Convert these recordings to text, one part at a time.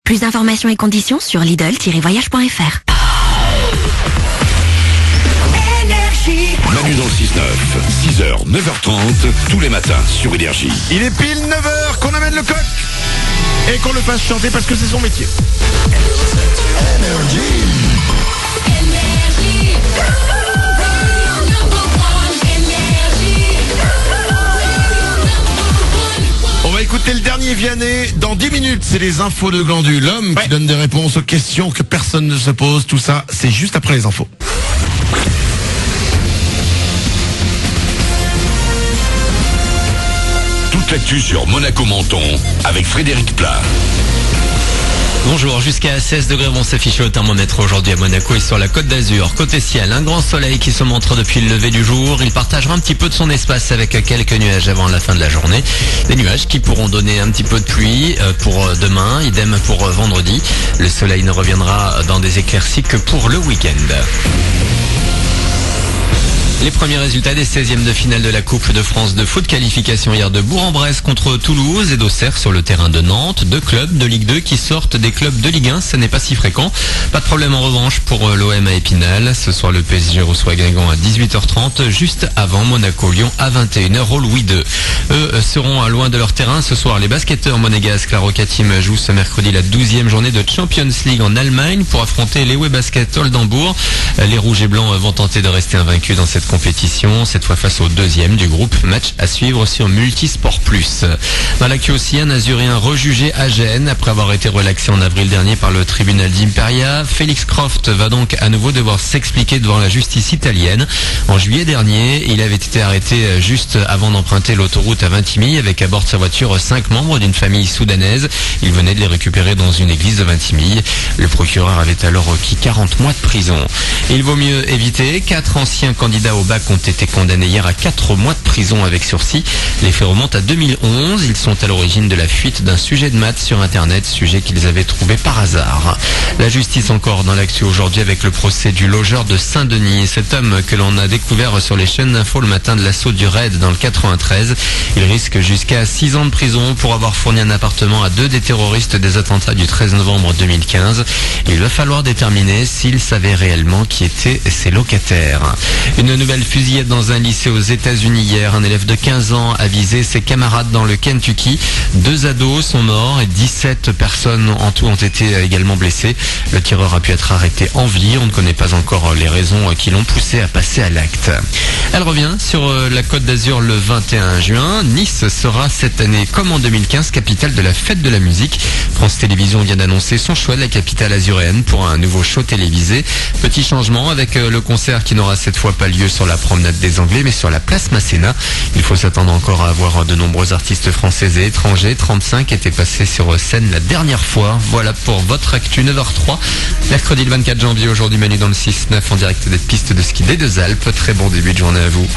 Plus d'informations et conditions sur lidl-voyage.fr. Manu dans le 6-9, 6h, 9h30, tous les matins sur Énergie. Il est pile 9h qu'on amène le coq et qu'on le fasse chanter parce que c'est son métier. On va écouter le dernier Vianney dans 10 minutes. C'est les infos de Glandu. L'homme qui donne des réponses aux questions que personne ne se pose. Tout ça, c'est juste après les infos. Toute l'actu sur Monaco-Menton avec Frédéric Plat. Bonjour, jusqu'à 16 degrés vont s'afficher au thermomètre aujourd'hui à Monaco et sur la Côte d'Azur. Côté ciel, un grand soleil qui se montre depuis le lever du jour. Il partagera un petit peu de son espace avec quelques nuages avant la fin de la journée. Des nuages qui pourront donner un petit peu de pluie pour demain, idem pour vendredi. Le soleil ne reviendra dans des éclaircies que pour le week-end. Les premiers résultats des 16e de finale de la Coupe de France de foot, qualification hier de Bourg-en-Bresse contre Toulouse et d'Auxerre sur le terrain de Nantes. Deux clubs de Ligue 2 qui sortent des clubs de Ligue 1, ce n'est pas si fréquent. Pas de problème en revanche pour l'OM à Épinal. Ce soir le PSG reçoit Guingamp à 18h30, juste avant Monaco-Lyon à 21h au Louis II. Eux seront loin de leur terrain ce soir. Les basketteurs monégasques, la Roca Team, jouent ce mercredi la 12e journée de Champions League en Allemagne pour affronter les Basket Oldenbourg. Les rouges et blancs vont tenter de rester invaincus dans cette compétition, cette fois face au deuxième du groupe. Match à suivre sur Multisport Plus. Dans l'actu aussi, un Azurien rejugé à Gênes après avoir été relaxé en avril dernier par le tribunal d'Imperia. Félix Croft va donc à nouveau devoir s'expliquer devant la justice italienne. En juillet dernier, il avait été arrêté juste avant d'emprunter l'autoroute à Vintimille avec à bord de sa voiture 5 membres d'une famille soudanaise. Il venait de les récupérer dans une église de Vintimille. Le procureur avait alors requis 40 mois de prison. Il vaut mieux éviter. 4 anciens candidats au bac ont été condamnés hier à 4 mois de prison avec sursis. Les faits remontent à 2011. Ils sont à l'origine de la fuite d'un sujet de maths sur Internet, sujet qu'ils avaient trouvé par hasard. La justice encore dans l'actu aujourd'hui avec le procès du logeur de Saint-Denis. Cet homme que l'on a découvert sur les chaînes d'infos le matin de l'assaut du raid dans le 93. Il risque jusqu'à 6 ans de prison pour avoir fourni un appartement à 2 des terroristes des attentats du 13 novembre 2015. Il va falloir déterminer s'il savait réellement qui étaient ses locataires. Une nouvelle fusillade dans un lycée aux États-Unis hier. Un élève de 15 ans a visé ses camarades dans le Kentucky. 2 ados sont morts et 17 personnes en tout ont été également blessées. Le tireur a pu être arrêté en vie. On ne connaît pas encore les raisons qui l'ont poussé à passer à l'acte. Elle revient sur la Côte d'Azur le 21 juin. Nice sera cette année, comme en 2015, capitale de la fête de la musique. France Télévisions vient d'annoncer son choix de la capitale azuréenne pour un nouveau show télévisé. Petit changement avec le concert qui n'aura cette fois pas lieu sur la promenade des Anglais mais sur la place Masséna. Il faut s'attendre encore à voir de nombreux artistes français et étrangers. 35 étaient passés sur scène la dernière fois. Voilà pour votre actu 9h03. Mercredi le 24 janvier, aujourd'hui Manu dans le 6-9 en direct des pistes de ski des Deux Alpes. Très bon début de journée à vous.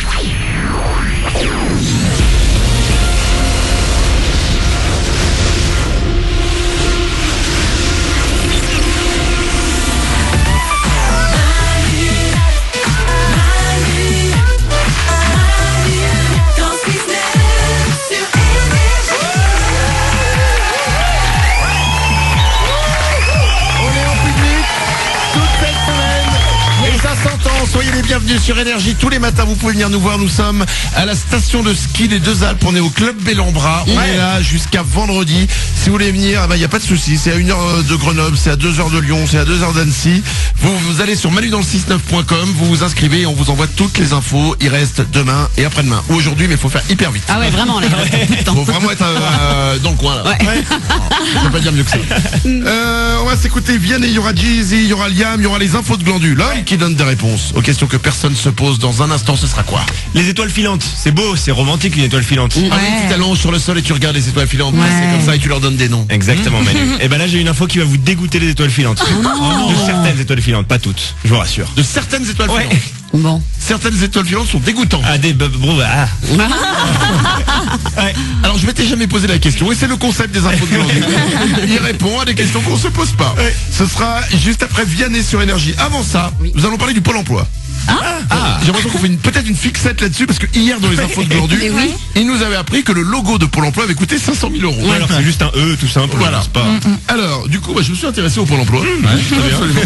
Soyez les bienvenus sur Énergie. Tous les matins, vous pouvez venir nous voir. Nous sommes à la station de ski des Deux Alpes. On est au club Bellambra. On est là jusqu'à vendredi. Si vous voulez venir, il n'y a pas de souci. C'est à 1h de Grenoble, c'est à 2h de Lyon, c'est à 2h d'Annecy. Vous allez sur manudansle69.com, vous vous inscrivez et on vous envoie toutes les infos. Il reste demain et après-demain. Ou aujourd'hui, mais il faut faire hyper vite. Ah ouais, vraiment, là, il reste tout le temps. Faut vraiment être dans le coin là. Ouais. Je peux pas dire mieux que ça. On va s'écouter Vianney, il y aura Jeezy, il y aura Liam, il y aura les infos de Glandu. L'homme qui donne des réponses aux questions que personne se pose. Dans un instant, ce sera quoi? Les étoiles filantes, c'est beau, c'est romantique une étoile filante. Ah oui, tu t'allonges sur le sol et tu regardes les étoiles filantes. C'est comme ça et tu leur donnes des noms. Exactement Manu. Et ben là j'ai une info qui va vous dégoûter les étoiles filantes. De certaines étoiles filantes, pas toutes, je vous rassure. De certaines étoiles filantes. Bon. Certaines étoiles filantes sont dégoûtantes. Ah Ouais. Alors je m'étais jamais posé la question et c'est le concept des infos de Glandu. Il répond à des questions qu'on se pose pas. Ce sera juste après Vianney sur Énergie. Avant ça, nous allons parler du Pôle emploi. J'ai l'impression qu'on fait peut-être une fixette là-dessus parce que hier dans les infos de Glandu, Mais oui. il nous avait appris que le logo de Pôle emploi avait coûté 500 000 euros. Ouais, alors c'est juste un E tout simple. Voilà. C'est pas... Alors, du coup, je me suis intéressé au Pôle emploi. Absolument.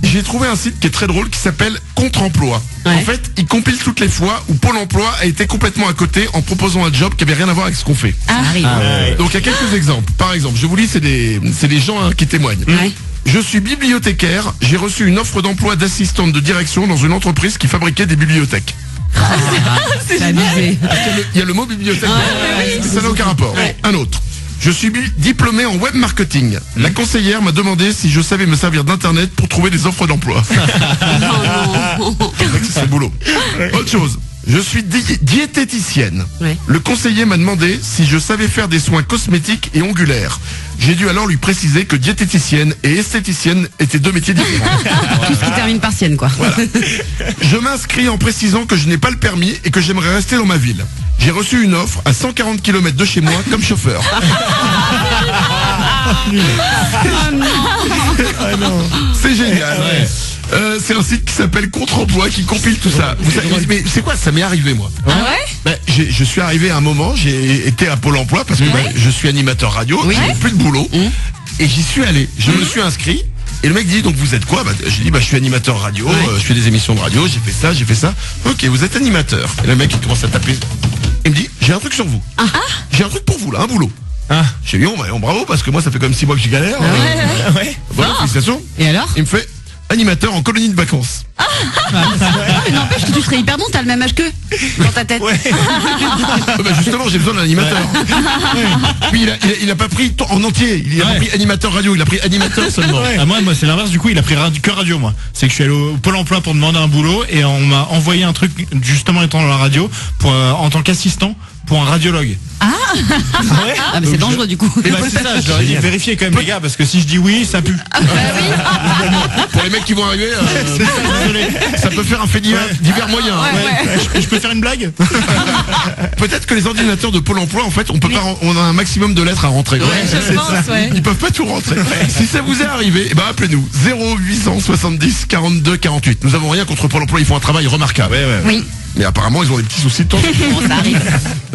J'ai trouvé un site qui est très drôle qui s'appelle Contre-emploi. Ouais. En fait, il compile toutes les fois où Pôle emploi a été complètement à côté en proposant un job qui avait rien à voir avec ce qu'on fait. Ah, arrive. Ouais. Donc il y a quelques exemples. Par exemple, je vous lis, c'est des gens qui témoignent. Ouais. Je suis bibliothécaire, j'ai reçu une offre d'emploi d'assistante de direction dans une entreprise qui fabriquait des bibliothèques. C'est abusé. Il y a le mot bibliothèque. Ça n'a aucun rapport. Un autre. Je suis diplômé en web marketing. La conseillère m'a demandé si je savais me servir d'internet pour trouver des offres d'emploi. C'est le boulot. Autre chose. Je suis diététicienne. Ouais. Le conseiller m'a demandé si je savais faire des soins cosmétiques et ongulaires. J'ai dû alors lui préciser que diététicienne et esthéticienne étaient deux métiers différents. Tout ce qui termine par sienne, quoi. Je m'inscris en précisant que je n'ai pas le permis et que j'aimerais rester dans ma ville. J'ai reçu une offre à 140 km de chez moi comme chauffeur. C'est génial. C'est un site qui s'appelle Contre-emploi qui compile tout ça. Vous savez, mais c'est quoi? Ça m'est arrivé moi. Ah ouais? Je suis arrivé à un moment, j'ai été à Pôle emploi parce que je suis animateur radio, j'ai plus de boulot et j'y suis allé. Je me suis inscrit. Et le mec dit, donc vous êtes quoi? J'ai dit, je suis animateur radio, je fais des émissions de radio, j'ai fait ça. Ok, vous êtes animateur. Et le mec, il commence à taper. Il me dit, j'ai un truc sur vous. J'ai un truc pour vous, là, un boulot. J'ai dit, bravo, parce que moi, ça fait quand même 6 mois que j'y galère. Ouais. Voilà, félicitations. Et alors? Il me fait, animateur en colonie de vacances. Mais n'empêche que tu serais hyper bon, t'as le même âge qu'eux. Dans ta tête. Ouais. Justement, j'ai besoin d'un animateur. Puis il a pas pris en entier. Il a pas pris animateur radio, il a pris animateur seulement. Ah, moi c'est l'inverse, du coup il a pris que radio moi. C'est que je suis allé au Pôle emploi pour demander un boulot et on m'a envoyé un truc justement étant dans la radio pour en tant qu'assistant pour un radiologue. Ah, mais c'est dangereux du coup. Et bah c'est ça, je leur ai dit vérifiez quand même les gars parce que si je dis oui ça pue. Pour les mecs qui vont arriver, Désolé. ça peut faire un fait divers moyen. Je peux faire une blague? Peut-être que les ordinateurs de Pôle emploi, en fait, on a un maximum de lettres à rentrer. Je pense, ouais. Ils peuvent pas tout rentrer. Si ça vous est arrivé, appelez-nous 0870 42 48. Nous avons rien contre Pôle emploi, ils font un travail remarquable. Oui. Mais apparemment, ils ont des petits soucis de temps. Bon, ça arrive.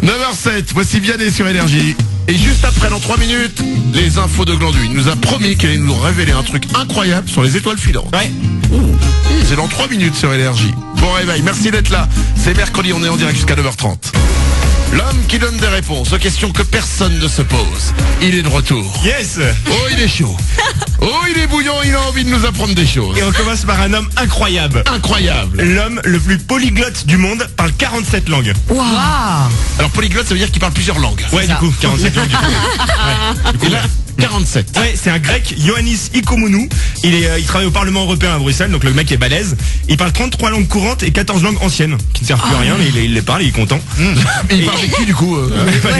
9h07, voici Vianney sur Énergie. Et juste après, dans 3 minutes, les infos de Glandu. Il nous a promis qu'il allait nous révéler un truc incroyable sur les étoiles filantes. Ouais. C'est dans 3 minutes sur Énergie. Bon réveil, merci d'être là. C'est mercredi, on est en direct jusqu'à 9h30. L'homme qui donne des réponses aux questions que personne ne se pose. Il est de retour. Yes. Oh, il est chaud. Oh, il est bouillant, il a envie de nous apprendre des choses. Et on commence par un homme incroyable. Incroyable. L'homme le plus polyglotte du monde parle 47 langues. Waouh. Alors polyglotte, ça veut dire qu'il parle plusieurs langues. Ouais, du coup, 47 langues. Et là, 47. Ouais, c'est un grec, Ioannis Ikomounou. Il travaille au Parlement européen à Bruxelles, donc le mec est balèze. Il parle 33 langues courantes et 14 langues anciennes, qui ne servent plus à rien, mais il les parle, il est content. Mais il parle avec qui du coup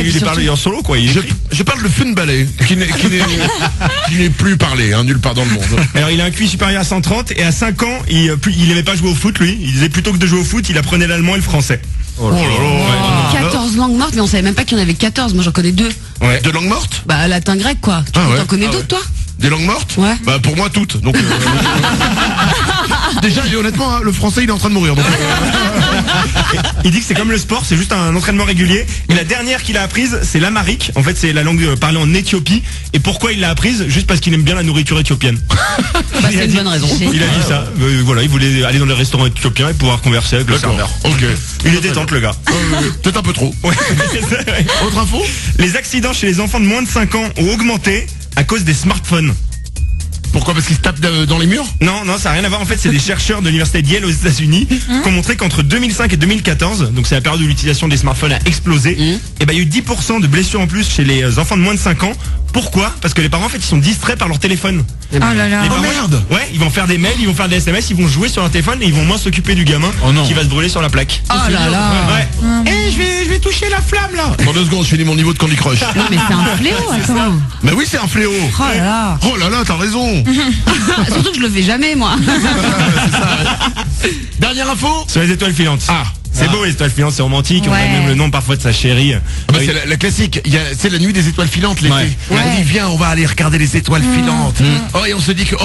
Il parle en solo, quoi. Je parle de Fun Ballet, qui n'est plus parlé, nulle part dans le monde. Alors il a un QI supérieur à 130 et à 5 ans, il aimait pas jouer au foot, lui. Il disait plutôt que de jouer au foot, il apprenait l'allemand et le français. Oh là là. 14 langues mortes, mais on savait même pas qu'il y en avait 14. Moi j'en connais 2. Ouais. De langues mortes? Bah latin grec quoi. Tu ouais. t'en connais d'autres toi? Des langues mortes? Ouais. Bah pour moi toutes. Donc déjà et honnêtement le français il est en train de mourir. Donc, Il dit que c'est comme le sport, c'est juste un entraînement régulier. Et la dernière qu'il a apprise, c'est l'amharique. En fait, c'est la langue parlée en Éthiopie. Et pourquoi il l'a apprise? Juste parce qu'il aime bien la nourriture éthiopienne. Bah, c'est une bonne raison. Il a dit ça. Voilà, il voulait aller dans les restaurants éthiopiens et pouvoir converser avec le serveur. Ok. Il est détente le gars. Peut-être un peu trop. Ouais. Autre info? Les accidents chez les enfants de moins de 5 ans ont augmenté à cause des smartphones. Pourquoi? Parce qu'ils se tapent dans les murs? Non, ça n'a rien à voir. En fait, c'est des chercheurs de l'université de Yale aux États-Unis qui ont montré qu'entre 2005 et 2014, donc c'est la période où l'utilisation des smartphones a explosé, et ben il y a eu 10% de blessures en plus chez les enfants de moins de 5 ans. Pourquoi? Parce que les parents en fait ils sont distraits par leur téléphone. Oh là là. Les parents, merde. Ouais, ils vont faire des mails, ils vont faire des SMS, ils vont jouer sur leur téléphone et ils vont moins s'occuper du gamin qui va se brûler sur la plaque. Oh là là. Ouais. Je vais toucher la flamme là. Dans 2 secondes, je finis mon niveau de Candy Crush. Non mais c'est un fléau, attends. Mais oui, c'est un fléau. Oh là là. Oh là là, t'as raison. Surtout que je le fais jamais moi. Dernière info Sur les étoiles filantes. Ah, C'est beau les étoiles filantes, c'est romantique. On a Ouais. même le nom parfois de sa chérie. Ah bah, c'est la classique. C'est la nuit des étoiles filantes l'été. Ouais. On dit viens, on va aller regarder les étoiles filantes. Oh, et on se dit que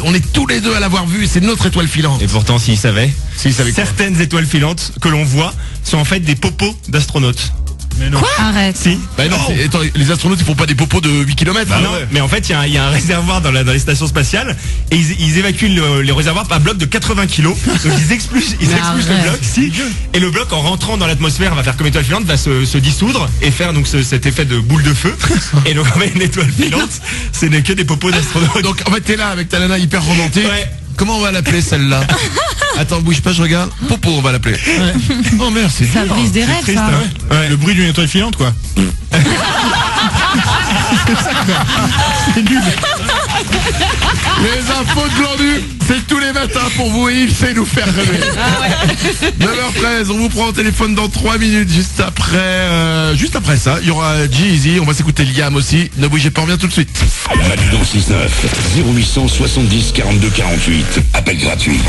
on est tous les deux à l'avoir vue. C'est notre étoile filante. Et pourtant, s'ils savaient, S'ils savaient quoi. certaines étoiles filantes que l'on voit sont en fait des popos d'astronautes. Arrête. Si. Bah non, attends, les astronautes ils font pas des popos de 8 km. Non, mais en fait, il y a un réservoir dans les stations spatiales et ils évacuent le réservoir par bloc de 80 kilos. Donc ils expulsent le bloc, et le bloc en rentrant dans l'atmosphère va faire comme étoile filante, va se dissoudre et faire donc cet effet de boule de feu. Et donc en fait, une étoile filante, ce n'est que des popos d'astronautes. Donc en fait t'es là avec ta nana hyper romantique. Ouais. Comment on va l'appeler celle-là? Attends, bouge pas, je regarde. Popo, on va l'appeler. Oh merde, c'est Ça dur. brise des rêves, triste, ça. hein. Ouais. Le bruit d'une étoile filante, quoi. C'est nul. Les infos de Glandu, c'est tous les matins pour vous et il sait nous faire rêver. 9h13, on vous prend au téléphone dans 3 minutes. Juste après ça, il y aura G-Eazy, on va s'écouter Liam aussi. Ne bougez pas, on revient tout de suite. Manu dans 6-9, 0800 70 42 48. Appel gratuit.